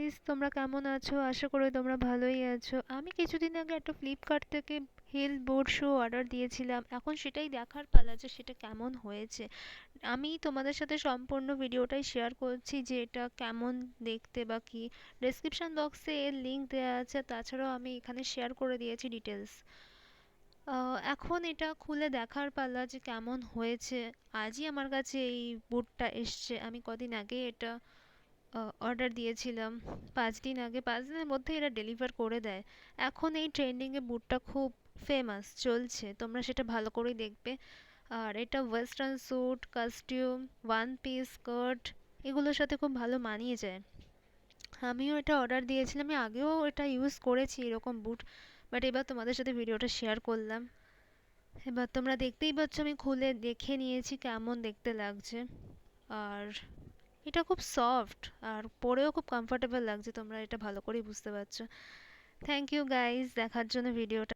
Guys, তোমরা কেমন আছো? আশা করি তোমরা ভালোই আছো। আমি কিছুদিন আগে একটা ফ্লিপকার্ট থেকে হিল বোট শু অর্ডার দিয়েছিলাম। এখন সেটাই দেখার পালা যে সেটা কেমন হয়েছে। আমি তোমাদের সাথে সম্পূর্ণ ভিডিওটাই শেয়ার করছি যে এটা কেমন দেখতে বা কি। ডেসক্রিপশন বক্সে এর লিংক দেওয়া আছে, তাছাড়াও আমি এখানে শেয়ার করে দিয়েছি ডিটেলস। এখন এটা খুলে দেখার পালা যে কেমন হয়েছে। আজই আমার কাছে এই বুটটা এসছে। আমি কদিন আগে এটা অর্ডার দিয়েছিলাম, 5 দিন আগে। 5 দিনের মধ্যে এরা ডেলিভার করে দেয়। এখন এই ট্রেন্ডিংয়ে বুটটা খুব ফেমাস চলছে, তোমরা সেটা ভালো করেই দেখবে। আর এটা western suit, costume, one piece, skirt এগুলোর সাথে খুব ভালো মানিয়ে যায়। আমিও এটা অর্ডার দিয়েছিলাম, আমি আগেও এটা ইউজ করেছি এরকম বুট, বাট এবার তোমাদের সাথে ভিডিওটা শেয়ার করলাম। এবার তোমরা দেখতেই পাচ্ছ, আমি খুলে দেখে নিয়েছি কেমন দেখতে লাগছে। আর এটা খুব সফট আর পরেও খুব কমফোর্টেবল লাগছে, তোমরা এটা ভালো করেই বুঝতে পারছো। থ্যাংক ইউ গাইস দেখার জন্য ভিডিওটা।